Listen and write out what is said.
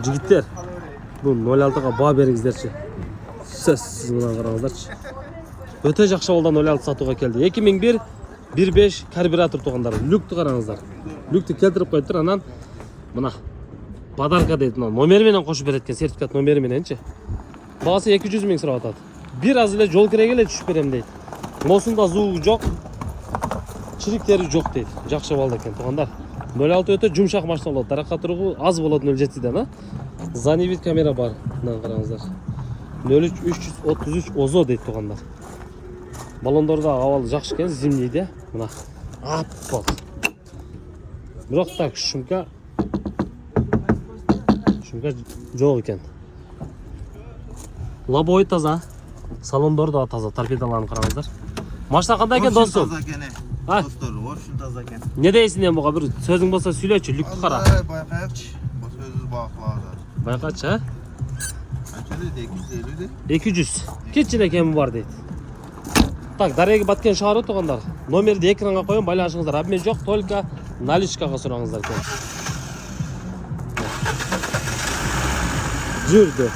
Жігіттер, bu 06-ға баға беріңіздерші. Сіз мына қараңыздаршы. Өте жақсы олдан 06 сатуға келді. 2001 1.5 карбюратор туғандар. Люкті қараңыздар. Люкті келтіріп қойыптыр, анан мына подарка дейді. Номерменен қошып береткен, сертификат номермененші. Бағасы 200 мың сұрап атады. Bir az ile жол керегеле түшіп берем дейді. Носында зуы жоқ, чириктері жоқ дейді. Жақсы болды екен туғандар. 06 өте жұмшақ машина болады. Дараққа тұрғы аз болады 07-ден. Занивид камера бар. Мына қараңыздар. 03 333 озо дейді туғандар. Баллондорда авалы жақсы екен, зимнейді. Мына аппақ. Бірақ так шумка жоқ екен. Лобовой таза. Салондор да таза, торпедаларын қараңыздар. Машина қандай екен достым? Таза екен. Достар, очень таза екен. Не дейсің енді бұға? Bir сөзің болса сөйлеші, люкті қара. Байқайықшы. Бұл сөзіз бақылады. Байқатшы, а? Қанша дейді? 250 дейді? 200. Кетчіне кемі бар дейді. Так, дареге баткен шығару тұғандар. Номерді экранға қойын, байланышыңыздар. Обмен жоқ, только наличкаға сұраңыздар. Жүрді.